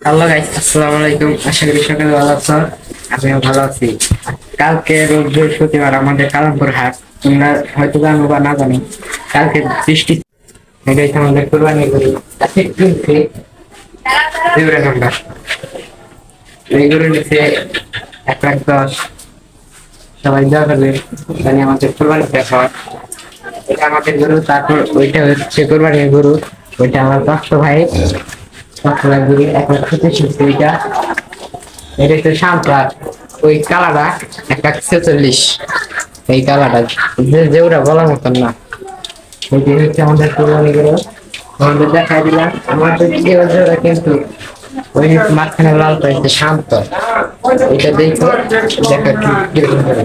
Hello guys, আসসালামু আলাইকুম। আশা করি সকালে ভালো আছো। আমিও ভালো আছি। কালকে রোজ বৃহস্পতিবার আমাদের কালামপুর হাট, তোমরা হয়তো জানো বা না জানো। কালকে বৃষ্টি, এটাই তো আমাদের কোরবানি করি আজকে কিনছি দুইটা নাম্বার। এইগুলো নিচে 1,10,000। সবাই দোয়া করবে জানি আমাদের কোরবানি দেখা হয়। এটা আমাদের গরু, তারপর ওইটা হচ্ছে কোরবানির গরু। ওইটা আমার কষ্ট ভাই, কষ্ট ভাই গরু 1,35,000 ওইটা। এটা হচ্ছে শান্ত। আর ওই কালারটা 1,46,000। এই কালারটা যেটা বলার মতন না। ওইটি হচ্ছে আমাদের কোরবানি গরু। আমাদের দেখাই দিলাম আমাদের ওটা কিন্তু ওই মাঝখানে লাল পাইছে শান্ত। এটা দেখো, দেখা কি কিরকম করে।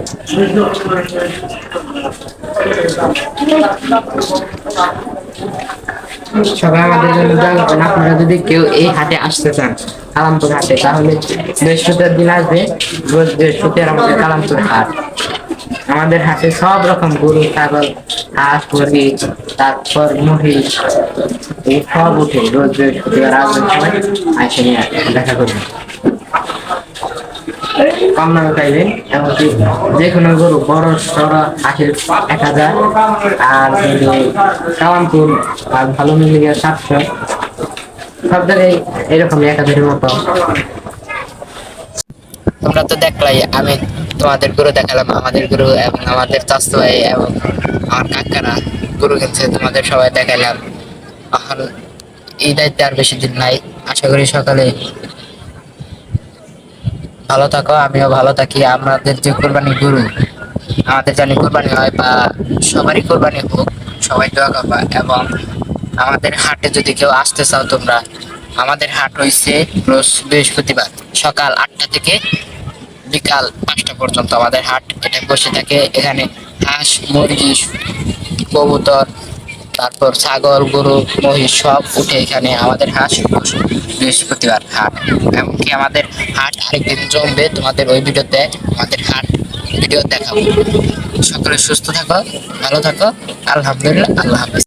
সবাই আমাদের জন্য দোয়া করবেন। আপনারা যদি কেউ এই হাটে আসতে চান, কালামপুর হাটে, তাহলে বৃহস্পতিবার দিন আসবে। রোজ বৃহস্পতিবার আমাদের কালামপুর হাট। আমাদের হাটে সব রকম গরু, ছাগল, হাঁস, মুরগি, তারপর মহিষ, এই সব উঠে। রোজ বৃহস্পতিবার আসবেন, সবাই আসে নিয়ে দেখা করবেন। কম দামে পাইবেন। এমনকি যে কোনো গরু বড় সড় আসে 1,000, আর যদি কালামপুর আর ভালো মিলে 700। সব জায়গায় এরকম 1,000-এর মতো। তোমরা তো দেখলাই, আমি তোমাদের গরু দেখালাম, আমাদের গরু এবং আমাদের চাচতো ভাই এবং আমার কাকারা গরু কিনছে, তোমাদের সবাই দেখাইলাম। এখন এই দায়িত্বে আর বেশি দিন নাই। আশা করি সকালে ভালো থাকো, আমিও ভালো থাকি। আমাদের যে কোরবানি গরু, আমাদের জানি কোরবানি হয় বা সবারই কোরবানি হোক, সবাই দোয়া করবা। এবং আমাদের হাটে যদি কেউ আসতে চাও তোমরা, আমাদের হাট হইছে রোজ বৃহস্পতিবার সকাল 8টা থেকে বিকাল 5টা পর্যন্ত আমাদের হাট এটা বসে থাকে। এখানে হাঁস, মুরগি, কবুতর, তারপর ছাগল, গরু, মহিষ সব উঠে এখানে আমাদের হাট বৃহস্পতিবার হাট। এমনকি আমাদের হাট আরেকদিন জমবে, তোমাদের ওই ভিডিওতে আমাদের হাট ভিডিও দেখাবো। সকলে সুস্থ থাকো, ভালো থাকো। আলহামদুলিল্লাহ, আল্লাহ হাফেজ।